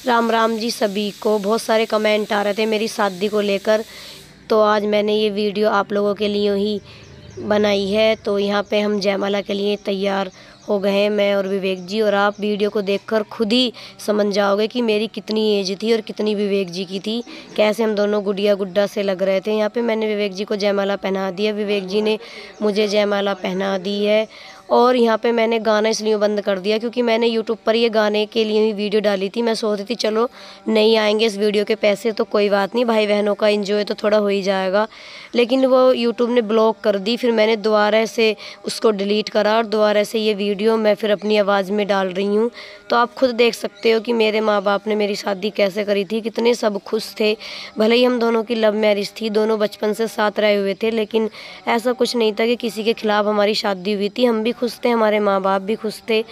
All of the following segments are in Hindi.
राम राम जी सभी को। बहुत सारे कमेंट आ रहे थे मेरी शादी को लेकर, तो आज मैंने ये वीडियो आप लोगों के लिए ही बनाई है। तो यहाँ पे हम जयमाला के लिए तैयार हो गए हैं, मैं और विवेक जी। और आप वीडियो को देखकर खुद ही समझ जाओगे कि मेरी कितनी एज थी और कितनी विवेक जी की थी। कैसे हम दोनों गुड़िया गुड्डा से लग रहे थे। यहाँ पे मैंने विवेक जी को जयमाला पहना दिया, विवेक जी ने मुझे जयमाला पहना दी है। और यहाँ पे मैंने गाना इसलिए बंद कर दिया क्योंकि मैंने यूट्यूब पर ये गाने के लिए ही वीडियो डाली थी। मैं सोच रही थी चलो नहीं आएंगे इस वीडियो के पैसे तो कोई बात नहीं, भाई बहनों का एंजॉय तो थोड़ा हो ही जाएगा, लेकिन वो यूट्यूब ने ब्लॉक कर दी। फिर मैंने दोबारा से उसको डिलीट करा और दोबारा से ये वीडियो मैं फिर अपनी आवाज़ में डाल रही हूँ। तो आप खुद देख सकते हो कि मेरे माँ बाप ने मेरी शादी कैसे करी थी, कितने सब खुश थे। भले ही हम दोनों की लव मैरिज थी, दोनों बचपन से साथ रहे हुए थे, लेकिन ऐसा कुछ नहीं था कि किसी के खिलाफ हमारी शादी हुई थी। हम भी खुश थे, हमारे माँ बाप भी खुश थे।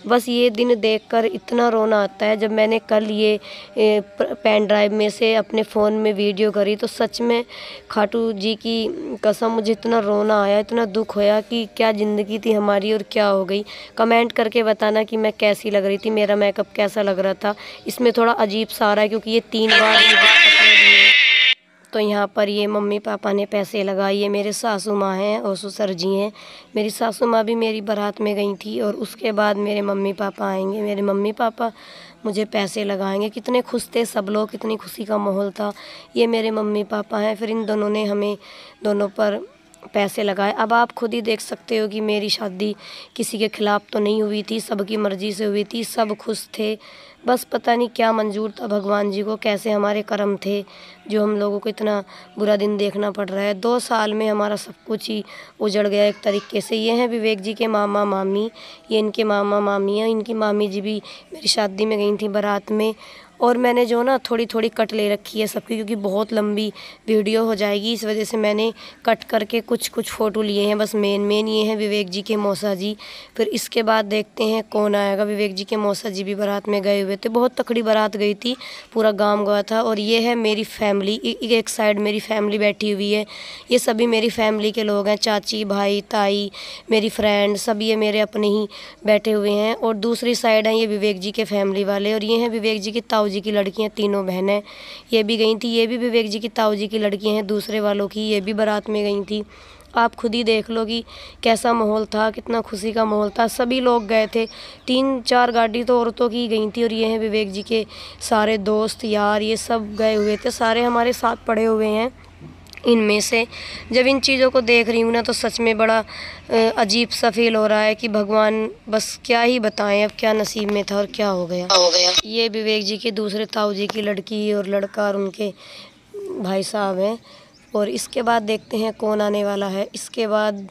बस ये दिन देखकर इतना रोना आता है। जब मैंने कल ये पेन ड्राइव में से अपने फ़ोन में वीडियो करी तो सच में खाटू जी की कसम मुझे इतना रोना आया, इतना दुख होया कि क्या ज़िंदगी थी हमारी और क्या हो गई। कमेंट करके बताना कि मैं कैसी लग रही थी, मेरा मेकअप कैसा लग रहा था। इसमें थोड़ा अजीब सा आ रहा है क्योंकि ये 3 बार मुझे कपड़े दिए। तो यहाँ पर ये मम्मी पापा ने पैसे लगाए। ये मेरे सासू माँ हैं और ससुर जी हैं। मेरी सासू माँ भी मेरी बारात में गई थी और उसके बाद मेरे मम्मी पापा आएंगे। मेरे मम्मी पापा मुझे पैसे लगाएंगे। कितने खुश थे सब लोग, कितनी खुशी का माहौल था। ये मेरे मम्मी पापा हैं। फिर इन दोनों ने हमें दोनों पर पैसे लगाए। अब आप खुद ही देख सकते हो कि मेरी शादी किसी के खिलाफ तो नहीं हुई थी, सबकी मर्ज़ी से हुई थी, सब खुश थे। बस पता नहीं क्या मंजूर था भगवान जी को, कैसे हमारे कर्म थे जो हम लोगों को इतना बुरा दिन देखना पड़ रहा है। 2 साल में हमारा सब कुछ ही उजड़ गया एक तरीके से। ये हैं विवेक जी के मामा मामी, ये इनके मामा मामी हैं। इनकी मामी जी भी मेरी शादी में गई थी बारात में। और मैंने जो ना थोड़ी थोड़ी कट ले रखी है सबकी, क्योंकि बहुत लंबी वीडियो हो जाएगी, इस वजह से मैंने कट करके कुछ कुछ फ़ोटो लिए हैं। बस मेन ये हैं विवेक जी के मौसा जी। फिर इसके बाद देखते हैं कौन आएगा। विवेक जी के मौसा जी भी बारात में गए हुए थे, बहुत तकड़ी बारात गई थी, पूरा गांव गया था। और ये है मेरी फैमिली, एक साइड मेरी फैमिली बैठी हुई है। ये सभी मेरी फैमिली के लोग हैं, चाची भाई ताई मेरी फ्रेंड, सब ये मेरे अपने ही बैठे हुए हैं। और दूसरी साइड है ये विवेक जी के फैमिली वाले। और ये हैं विवेक जी की ताऊ जी की लड़कियां, तीनों बहनें ये भी गई थी। ये भी विवेक जी की ताऊ जी की लड़कियां हैं दूसरे वालों की, ये भी बारात में गई थी। आप खुद ही देख लो कि कैसा माहौल था, कितना खुशी का माहौल था। सभी लोग गए थे, 3-4 गाड़ी तो औरतों की गई थी। और ये हैं विवेक जी के सारे दोस्त यार, ये सब गए हुए थे, सारे हमारे साथ पड़े हुए हैं। इनमें से जब इन चीज़ों को देख रही हूँ ना तो सच में बड़ा अजीब सा फील हो रहा है कि भगवान बस क्या ही बताएं अब क्या नसीब में था और क्या हो गया। ये विवेक जी के दूसरे ताऊ जी की लड़की और लड़का और उनके भाई साहब हैं। और इसके बाद देखते हैं कौन आने वाला है। इसके बाद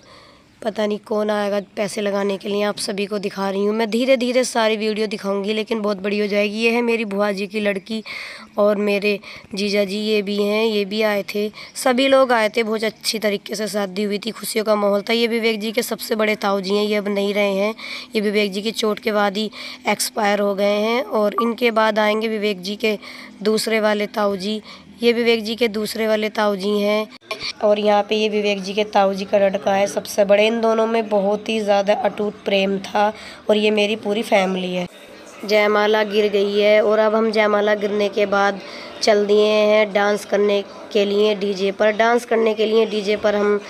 पता नहीं कौन आएगा पैसे लगाने के लिए। आप सभी को दिखा रही हूँ मैं, धीरे धीरे सारी वीडियो दिखाऊंगी लेकिन बहुत बड़ी हो जाएगी। ये है मेरी बुआ जी की लड़की और मेरे जीजा जी, ये भी हैं, ये भी आए थे, सभी लोग आए थे। बहुत अच्छी तरीके से शादी हुई थी, खुशियों का माहौल था। ये विवेक जी के सबसे बड़े ताऊ जी हैं, ये अब नहीं रहे हैं, ये विवेक जी की चोट के बाद ही एक्सपायर हो गए हैं। और इनके बाद आएंगे विवेक जी के दूसरे वाले ताऊ जी, ये विवेक जी के दूसरे वाले ताऊ जी हैं। और यहाँ पे ये विवेक जी के ताऊ जी का लड़का है सबसे बड़े। इन दोनों में बहुत ही ज़्यादा अटूट प्रेम था। और ये मेरी पूरी फैमिली है। जयमाला गिर गई है और अब हम जयमाला गिरने के बाद चल दिए हैं डांस करने के लिए डीजे पर। डांस करने के लिए डीजे पर हम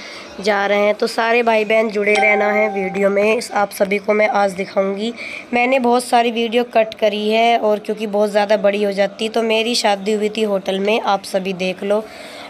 जा रहे हैं। तो सारे भाई बहन जुड़े रहना है वीडियो में, आप सभी को मैं आज दिखाऊंगी। मैंने बहुत सारी वीडियो कट करी है और क्योंकि बहुत ज़्यादा बड़ी हो जाती। तो मेरी शादी हुई थी होटल में, आप सभी देख लो।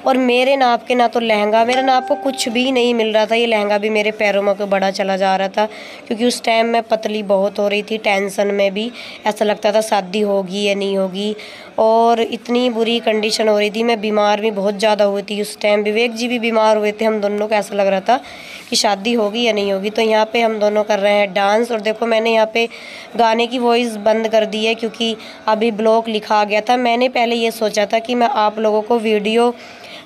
और मेरे नाप के ना तो लहंगा, मेरे नाप को कुछ भी नहीं मिल रहा था। ये लहंगा भी मेरे पैरों में को बड़ा चला जा रहा था क्योंकि उस टाइम मैं पतली बहुत हो रही थी, टेंशन में भी ऐसा लगता था शादी होगी या नहीं होगी। और इतनी बुरी कंडीशन हो रही थी, मैं बीमार भी बहुत ज़्यादा हुई थी उस टाइम। विवेक जी भी बीमार हुए थे, हम दोनों को ऐसा लग रहा था कि शादी होगी या नहीं होगी। तो यहाँ पे हम दोनों कर रहे हैं डांस। और देखो मैंने यहाँ पे गाने की वॉइस बंद कर दी है क्योंकि अभी ब्लॉक लिखा आ गया था। मैंने पहले ये सोचा था कि मैं आप लोगों को वीडियो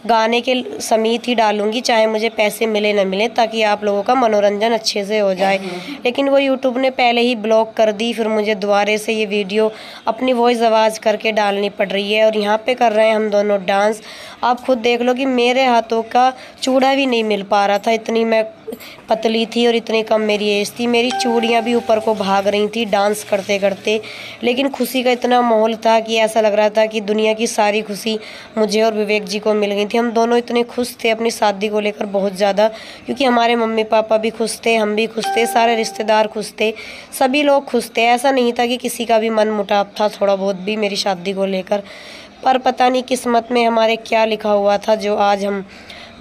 गाने के समेत ही डालूंगी, चाहे मुझे पैसे मिले न मिले, ताकि आप लोगों का मनोरंजन अच्छे से हो जाए। लेकिन वो यूट्यूब ने पहले ही ब्लॉक कर दी, फिर मुझे दोबारा से ये वीडियो अपनी वॉइस आवाज़ करके डालनी पड़ रही है। और यहाँ पे कर रहे हैं हम दोनों डांस। आप खुद देख लो कि मेरे हाथों का चूड़ा भी नहीं मिल पा रहा था, इतनी मैं पतली थी और इतनी कम मेरी एज थी। मेरी चूड़ियाँ भी ऊपर को भाग रही थी डांस करते करते। लेकिन खुशी का इतना माहौल था कि ऐसा लग रहा था कि दुनिया की सारी खुशी मुझे और विवेक जी को मिल गई थी। हम दोनों इतने खुश थे अपनी शादी को लेकर, बहुत ज़्यादा, क्योंकि हमारे मम्मी पापा भी खुश थे, हम भी खुश थे, सारे रिश्तेदार खुश थे, सभी लोग खुश थे। ऐसा नहीं था कि किसी का भी मन मुटाव था थोड़ा बहुत भी मेरी शादी को लेकर। पर पता नहीं किस्मत में हमारे क्या लिखा हुआ था जो आज हम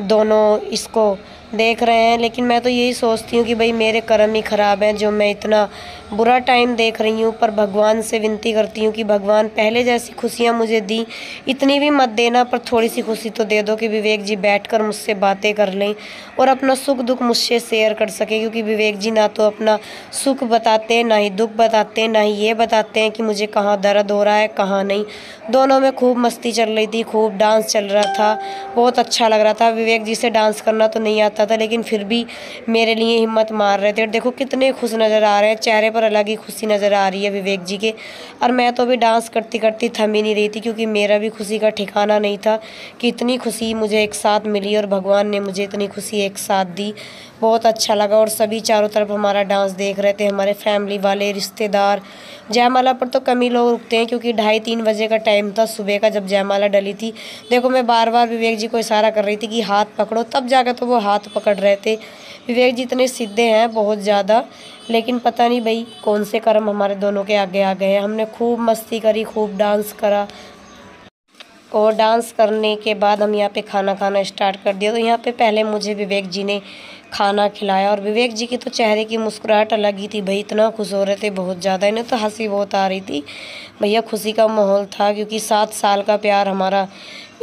दोनों इसको देख रहे हैं। लेकिन मैं तो यही सोचती हूँ कि भाई मेरे कर्म ही ख़राब हैं जो मैं इतना बुरा टाइम देख रही हूँ। पर भगवान से विनती करती हूँ कि भगवान पहले जैसी खुशियाँ मुझे दी इतनी भी मत देना, पर थोड़ी सी खुशी तो दे दो कि विवेक जी बैठकर मुझसे बातें कर लें और अपना सुख दुख मुझसे शेयर कर सके। क्योंकि विवेक जी ना तो अपना सुख बताते हैं, ना ही दुख बताते हैं, ना ही ये बताते हैं कि मुझे कहाँ दर्द हो रहा है कहाँ नहीं। दोनों में खूब मस्ती चल रही थी, खूब डांस चल रहा था, बहुत अच्छा लग रहा था। विवेक जी से डांस करना तो नहीं आता था, लेकिन फिर भी मेरे लिए हिम्मत मार रहे थे। और देखो कितने खुश नज़र आ रहे हैं, चेहरे पर अलग ही खुशी नज़र आ रही है विवेक जी के। और मैं तो भी डांस करती करती थम ही नहीं रही थी, क्योंकि मेरा भी खुशी का ठिकाना नहीं था कि इतनी खुशी मुझे एक साथ मिली और भगवान ने मुझे इतनी खुशी एक साथ दी। बहुत अच्छा लगा। और सभी चारों तरफ हमारा डांस देख रहे थे, हमारे फैमिली वाले, रिश्तेदार। जयमाला पर तो कम ही लोग रुकते हैं, क्योंकि 2:30-3 बजे का टाइम था सुबह का जब जयमाला डली थी। देखो मैं बार बार विवेक जी को इशारा कर रही थी कि हाथ पकड़ो, तब जाकर तो वो हाथ पकड़ रहे थे। विवेक जी इतने सीधे हैं बहुत ज़्यादा। लेकिन पता नहीं भाई कौन से कर्म हमारे दोनों के आगे आ गए हैं। हमने खूब मस्ती करी, खूब डांस करा, और डांस करने के बाद हम यहाँ पे खाना खाना स्टार्ट कर दिया। तो यहाँ पे पहले मुझे विवेक जी ने खाना खिलाया, और विवेक जी की तो चेहरे की मुस्कुराहट अलग ही थी भाई, इतना खुश हो रहे थे बहुत ज़्यादा। इन्हें तो हंसी बहुत आ रही थी भैया, खुशी का माहौल था, क्योंकि 7 साल का प्यार हमारा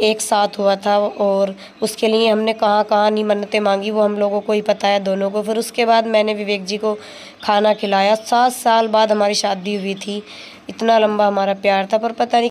एक साथ हुआ था। और उसके लिए हमने कहाँ कहाँ नहीं मन्नतें मांगी, वो हम लोगों को ही पता है दोनों को। फिर उसके बाद मैंने विवेक जी को खाना खिलाया। 7 साल बाद हमारी शादी हुई थी, इतना लंबा हमारा प्यार था। पर पता नहीं